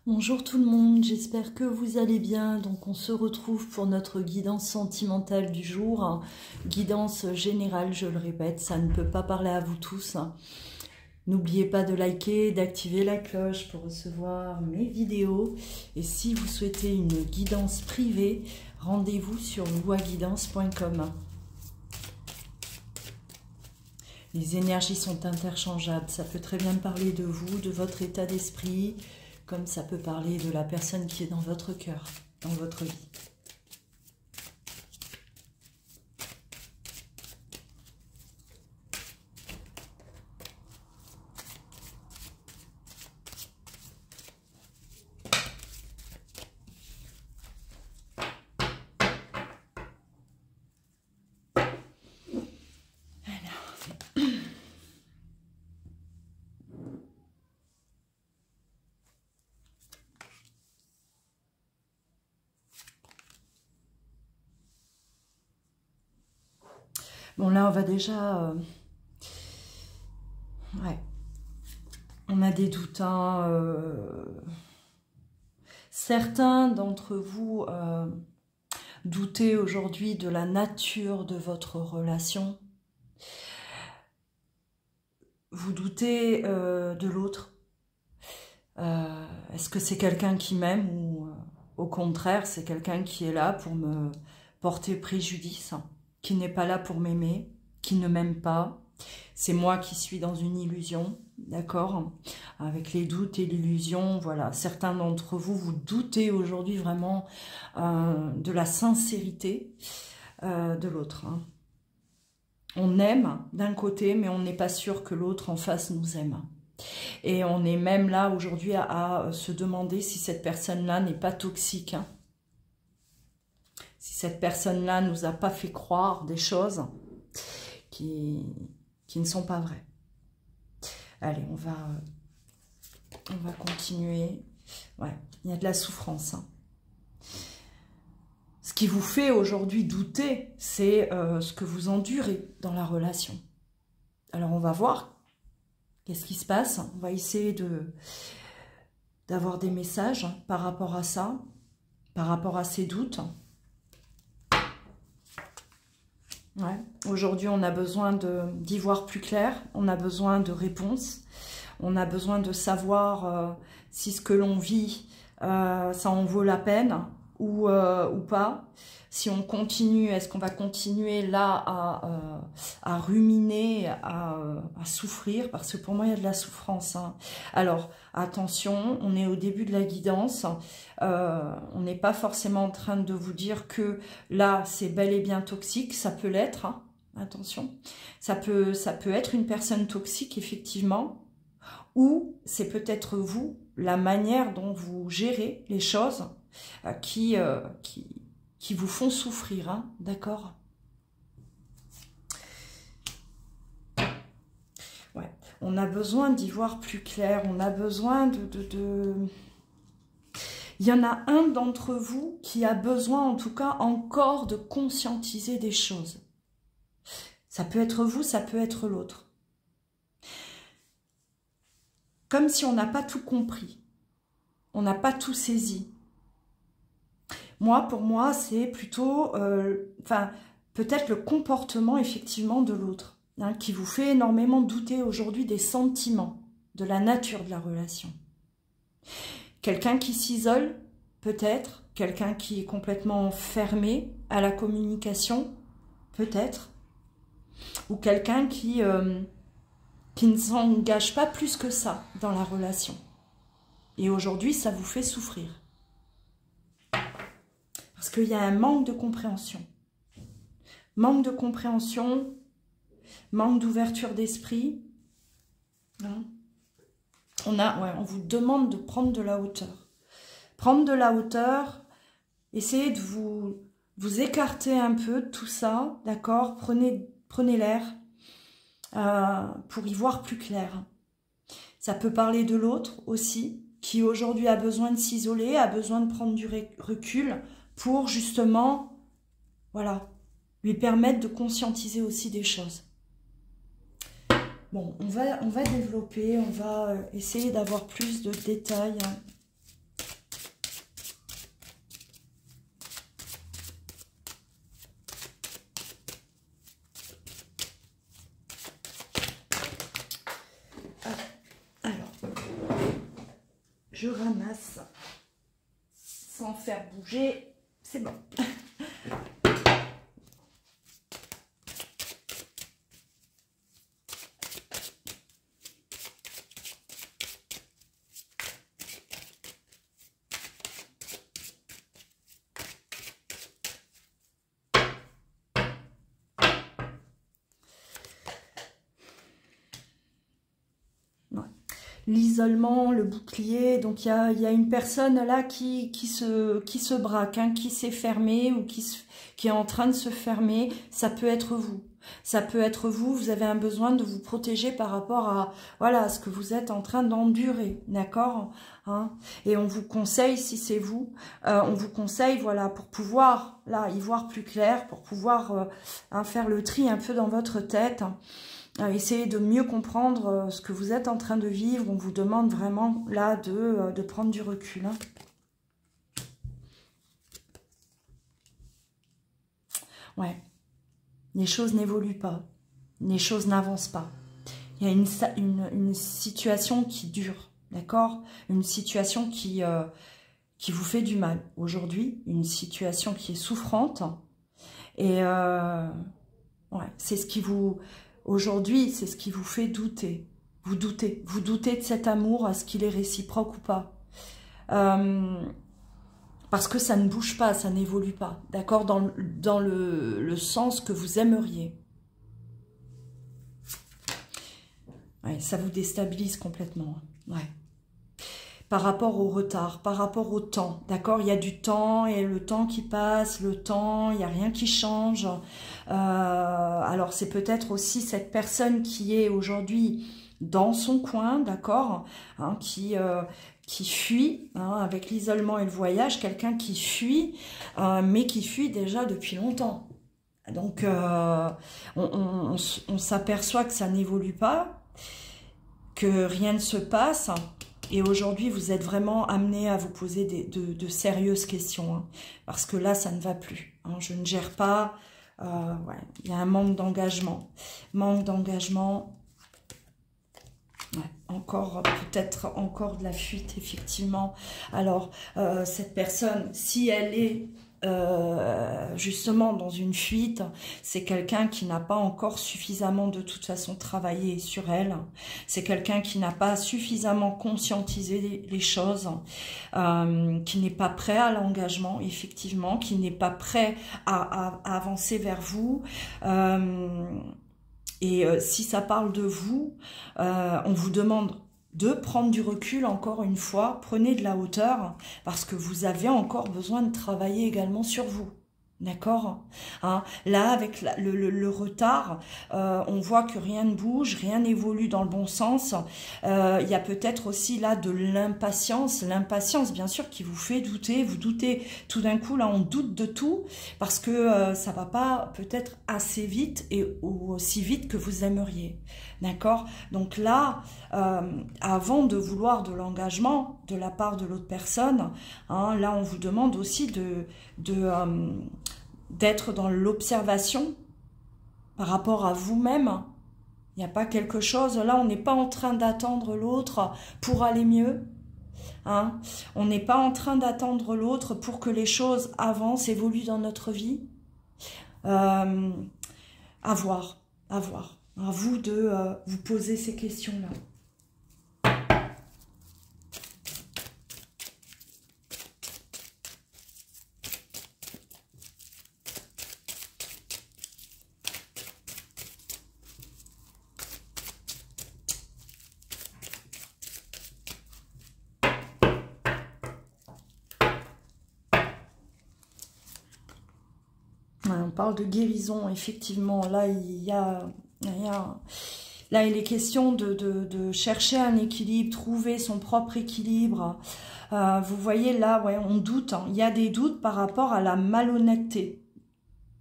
Bonjour tout le monde, j'espère que vous allez bien. Donc on se retrouve pour notre guidance sentimentale du jour. Guidance générale, je le répète, ça ne peut pas parler à vous tous. N'oubliez pas de liker, d'activer la cloche pour recevoir mes vidéos. Et si vous souhaitez une guidance privée, rendez-vous sur louaguidance.com. Les énergies sont interchangeables. Ça peut très bien parler de vous, de votre état d'esprit, comme ça peut parler de la personne qui est dans votre cœur, dans votre vie. Bon, là, on va déjà... ouais. On a des doutes, hein. Certains d'entre vous doutez aujourd'hui de la nature de votre relation. Vous doutez de l'autre. Est-ce que c'est quelqu'un qui m'aime ou au contraire, c'est quelqu'un qui est là pour me porter préjudice, qui n'est pas là pour m'aimer, qui ne m'aime pas. C'est moi qui suis dans une illusion, d'accord? Avec les doutes et l'illusion, voilà. Certains d'entre vous, vous doutez aujourd'hui vraiment de la sincérité de l'autre. Hein. On aime d'un côté, mais on n'est pas sûr que l'autre en face nous aime. Et on est même là aujourd'hui à se demander si cette personne-là n'est pas toxique. Hein. Si cette personne-là nous a pas fait croire des choses qui ne sont pas vraies. Allez, on va continuer. Ouais, il y a de la souffrance. Hein. Ce qui vous fait aujourd'hui douter, c'est ce que vous endurez dans la relation. Alors, on va voir qu'est-ce qui se passe. On va essayer d'avoir des messages par rapport à ça, par rapport à ces doutes. Ouais. Aujourd'hui, on a besoin d'y voir plus clair, on a besoin de réponses, on a besoin de savoir si ce que l'on vit, ça en vaut la peine ou pas. Si on continue, est-ce qu'on va continuer là à ruminer, à souffrir? Parce que pour moi, il y a de la souffrance. Hein. Alors, attention, on est au début de la guidance. On n'est pas forcément en train de vous dire que là, c'est bel et bien toxique. Ça peut l'être, hein. Attention. Ça peut être une personne toxique, effectivement. Ou c'est peut-être vous, la manière dont vous gérez les choses qui vous font souffrir, hein, d'accord? Ouais, on a besoin d'y voir plus clair, on a besoin Il y en a un d'entre vous qui a besoin, en tout cas, encore de conscientiser des choses. Ça peut être vous, ça peut être l'autre. Comme si on n'a pas tout compris, on n'a pas tout saisi. Moi, pour moi, c'est plutôt, peut-être le comportement, effectivement, de l'autre, hein, qui vous fait énormément douter aujourd'hui des sentiments, de la nature de la relation. Quelqu'un qui s'isole, peut-être. Quelqu'un qui est complètement fermé à la communication, peut-être. Ou quelqu'un qui ne s'engage pas plus que ça dans la relation. Et aujourd'hui, ça vous fait souffrir. Parce qu'il y a un manque de compréhension. Manque de compréhension, manque d'ouverture d'esprit. Hein. On vous demande de prendre de la hauteur. Prendre de la hauteur, essayez de vous écarter un peu de tout ça, d'accord? Prenez l'air pour y voir plus clair. Ça peut parler de l'autre aussi, qui aujourd'hui a besoin de s'isoler, a besoin de prendre du recul, pour justement, voilà, lui permettre de conscientiser aussi des choses. Bon, on va développer, on va essayer d'avoir plus de détails. je ramasse sans faire bouger. C'est bon. L'isolement, le bouclier, donc il y a une personne là qui se braque, hein, qui s'est fermée ou qui est en train de se fermer. Ça peut être vous. Ça peut être vous, vous avez un besoin de vous protéger par rapport à, voilà, ce que vous êtes en train d'endurer, d'accord, hein. Et on vous conseille, si c'est vous, on vous conseille, voilà, pour pouvoir, là, y voir plus clair, pour pouvoir hein, faire le tri un peu dans votre tête, hein. Essayez de mieux comprendre ce que vous êtes en train de vivre. On vous demande vraiment là de prendre du recul, hein. Ouais, les choses n'évoluent pas, les choses n'avancent pas. Il y a une situation qui dure, d'accord? Une situation qui vous fait du mal aujourd'hui, une situation qui est souffrante. Et ouais, c'est ce qui vous... Aujourd'hui, c'est ce qui vous fait douter. Vous doutez de cet amour, est-ce qu'il est réciproque ou pas, parce que ça ne bouge pas, ça n'évolue pas, d'accord, dans le sens que vous aimeriez. Ouais, ça vous déstabilise complètement. Ouais. Par rapport au retard, par rapport au temps, d'accord, il y a du temps et le temps qui passe, le temps, il n'y a rien qui change. Alors c'est peut-être aussi cette personne qui est aujourd'hui dans son coin, d'accord, hein, qui fuit, hein, avec l'isolement et le voyage, quelqu'un qui fuit, mais qui fuit déjà depuis longtemps. Donc on s'aperçoit que ça n'évolue pas, que rien ne se passe. Et aujourd'hui, vous êtes vraiment amené à vous poser de sérieuses questions, hein, parce que là, ça ne va plus, hein, je ne gère pas, ouais, il y a un manque d'engagement. Manque d'engagement, ouais, encore, peut-être encore de la fuite, effectivement. Alors, cette personne, si elle est justement dans une fuite, c'est quelqu'un qui n'a pas encore suffisamment de toute façon travaillé sur elle, c'est quelqu'un qui n'a pas suffisamment conscientisé les choses, qui n'est pas prêt à l'engagement, effectivement, qui n'est pas prêt à avancer vers vous. Si ça parle de vous, on vous demande de prendre du recul, encore une fois, prenez de la hauteur, parce que vous avez encore besoin de travailler également sur vous. D'accord, hein, là, avec le retard, on voit que rien ne bouge, rien n'évolue dans le bon sens. Il y a peut-être aussi là de l'impatience, bien sûr, qui vous fait douter. Vous doutez tout d'un coup, là, on doute de tout, parce que ça va pas peut-être assez vite ou aussi vite que vous aimeriez. D'accord, donc là, avant de vouloir de l'engagement de la part de l'autre personne, hein, là, on vous demande aussi d'être dans l'observation par rapport à vous-même. Il n'y a pas quelque chose, là on n'est pas en train d'attendre l'autre pour aller mieux, hein. On n'est pas en train d'attendre l'autre pour que les choses avancent, évoluent dans notre vie. À voir, à vous de vous poser ces questions-là. On parle de guérison, effectivement. Là, là, il est question de chercher un équilibre, trouver son propre équilibre. Vous voyez, là, ouais, on doute, hein. Il y a des doutes par rapport à la malhonnêteté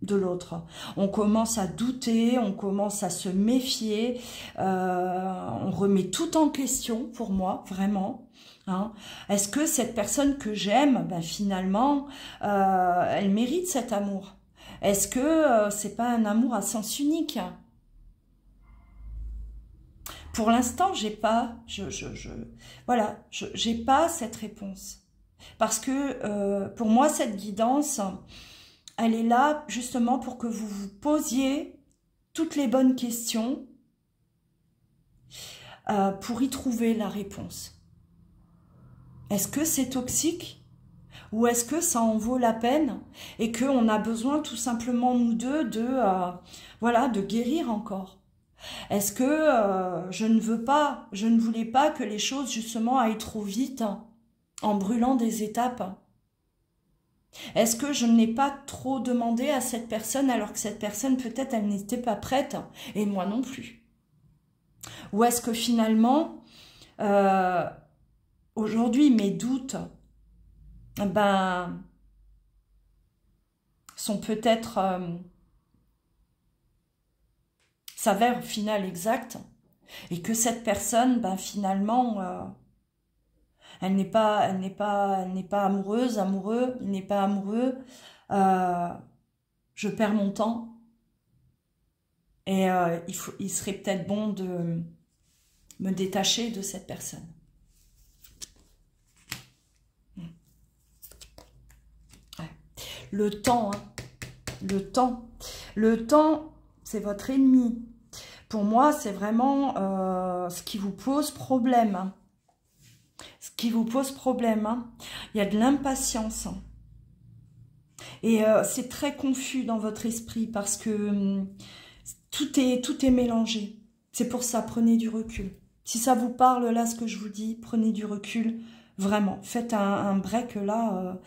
de l'autre. On commence à douter, on commence à se méfier, on remet tout en question, pour moi, vraiment. Hein. Est-ce que cette personne que j'aime, ben, finalement, elle mérite cet amour? Est-ce que c'est pas un amour à sens unique? Pour l'instant, j'ai pas, voilà, j'ai pas cette réponse. Parce que pour moi, cette guidance, elle est là justement pour que vous vous posiez toutes les bonnes questions pour y trouver la réponse. Est-ce que c'est toxique? Ou est-ce que ça en vaut la peine et qu'on a besoin tout simplement, nous deux, voilà, de guérir encore? Est-ce que je ne voulais pas que les choses justement aillent trop vite en brûlant des étapes? Est-ce que je n'ai pas trop demandé à cette personne alors que cette personne peut-être elle n'était pas prête et moi non plus? Ou est-ce que finalement aujourd'hui mes doutes sont peut-être s'avèrent au final exact et que cette personne finalement elle n'est pas amoureuse, amoureux, il n'est pas amoureux, je perds mon temps et il serait peut-être bon de me détacher de cette personne. Ouais. Le temps, hein. Le temps, c'est votre ennemi. Pour moi, c'est vraiment ce qui vous pose problème. Hein. Ce qui vous pose problème. Hein. Il y a de l'impatience. Et c'est très confus dans votre esprit parce que tout est mélangé. C'est pour ça, prenez du recul. Si ça vous parle là, ce que je vous dis, prenez du recul. Vraiment, faites un break là,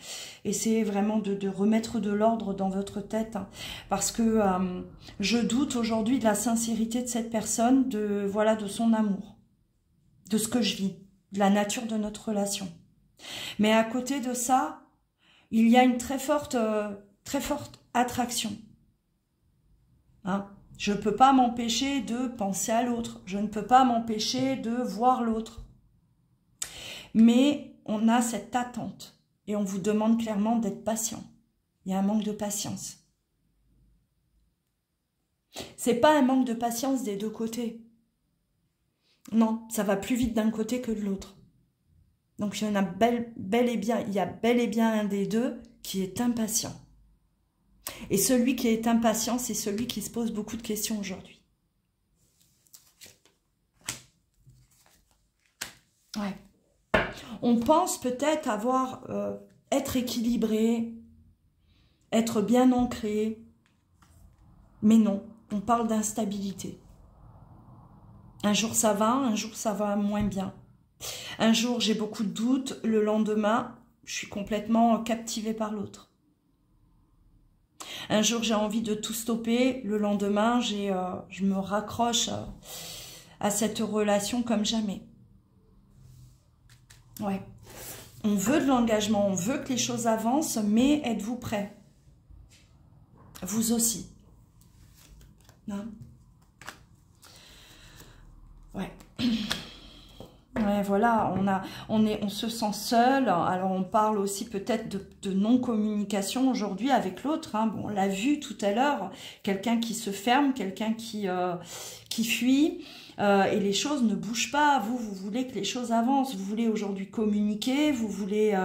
essayez vraiment de remettre de l'ordre dans votre tête, hein, parce que je doute aujourd'hui de la sincérité de cette personne, de son amour, de ce que je vis, de la nature de notre relation. Mais à côté de ça, il y a une très forte attraction. Hein? Je ne peux pas m'empêcher de penser à l'autre, je ne peux pas m'empêcher de voir l'autre. Mais on a cette attente et on vous demande clairement d'être patient. Il y a un manque de patience. C'est pas un manque de patience des deux côtés. Non, ça va plus vite d'un côté que de l'autre. Donc il y en a bel et bien un des deux qui est impatient. Et celui qui est impatient, c'est celui qui se pose beaucoup de questions aujourd'hui. Ouais. On pense peut-être être équilibré, être bien ancré, mais non, on parle d'instabilité. Un jour ça va moins bien. Un jour j'ai beaucoup de doutes, le lendemain je suis complètement captivée par l'autre. Un jour j'ai envie de tout stopper, le lendemain je me raccroche à cette relation comme jamais. Ouais. On veut de l'engagement, on veut que les choses avancent, mais êtes-vous prêts? Vous aussi. Non? Ouais. Ouais, voilà, on se sent seul. Alors on parle aussi peut-être de non-communication aujourd'hui avec l'autre. Hein. Bon, on l'a vu tout à l'heure, quelqu'un qui se ferme, quelqu'un qui fuit. Et les choses ne bougent pas. Vous voulez que les choses avancent. Vous voulez aujourd'hui communiquer. Vous voulez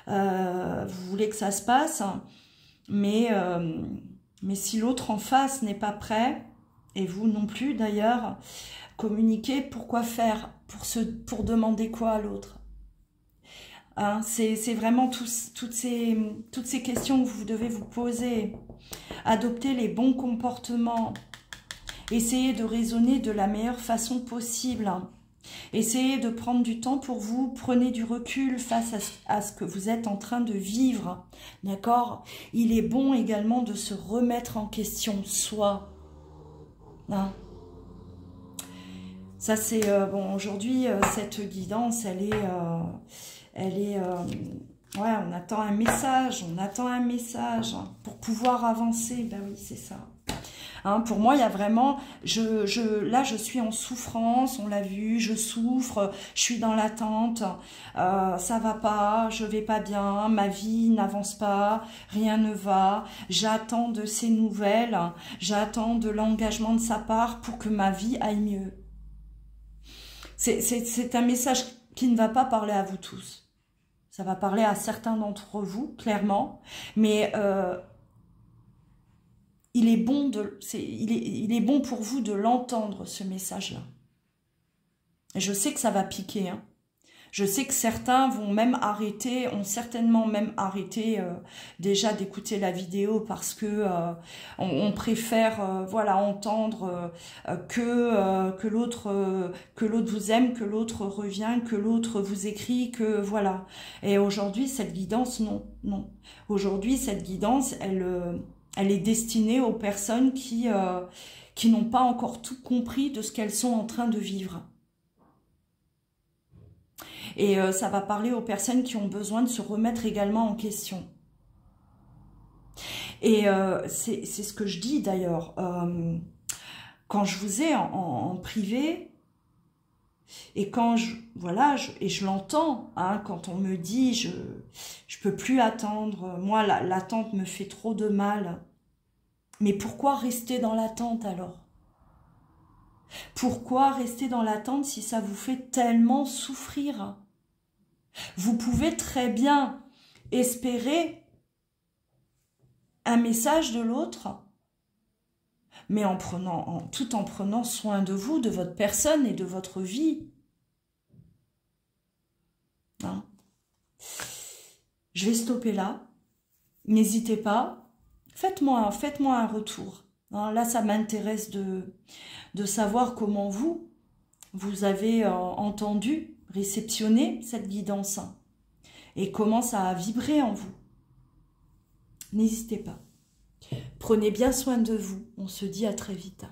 que ça se passe. Mais si l'autre en face n'est pas prêt, et vous non plus d'ailleurs, communiquer, pourquoi faire? Pour demander quoi à l'autre? Hein, c'est vraiment toutes ces questions que vous devez vous poser. Adopter les bons comportements. Essayez de raisonner de la meilleure façon possible. Essayez de prendre du temps pour vous. Prenez du recul face à ce que vous êtes en train de vivre. D'accord? Il est bon également de se remettre en question soi. Hein? Ça c'est bon, aujourd'hui cette guidance elle est ouais, on attend un message, pour pouvoir avancer. Ben oui, c'est ça. Hein, pour moi, il y a vraiment, là, je suis en souffrance, on l'a vu, je souffre, je suis dans l'attente, ça va pas, je vais pas bien, ma vie n'avance pas, rien ne va, j'attends de ses nouvelles, j'attends de l'engagement de sa part pour que ma vie aille mieux. C'est un message qui ne va pas parler à vous tous. Ça va parler à certains d'entre vous, clairement. Mais il est bon pour vous de l'entendre, ce message-là. Et je sais que ça va piquer, hein. Je sais que certains vont même arrêter, ont certainement même arrêté déjà d'écouter la vidéo parce que on préfère voilà, entendre que l'autre vous aime, que l'autre revient, que l'autre vous écrit, que voilà. Et aujourd'hui, cette guidance, non, non. Aujourd'hui, cette guidance, elle est destinée aux personnes qui n'ont pas encore tout compris de ce qu'elles sont en train de vivre. Et ça va parler aux personnes qui ont besoin de se remettre également en question. Et c'est ce que je dis d'ailleurs. Quand je vous ai en privé, et quand je l'entends, hein, quand on me dit je peux plus attendre, moi l'attente me fait trop de mal. Mais pourquoi rester dans l'attente alors? Pourquoi rester dans l'attente si ça vous fait tellement souffrir? Vous pouvez très bien espérer un message de l'autre, mais tout en prenant soin de vous, de votre personne et de votre vie. Hein? Je vais stopper là. N'hésitez pas. Faites-moi un retour. Hein? Là, ça m'intéresse de savoir comment vous avez entendu, réceptionné cette guidance et comment ça a vibré en vous. N'hésitez pas. Prenez bien soin de vous. On se dit à très vite.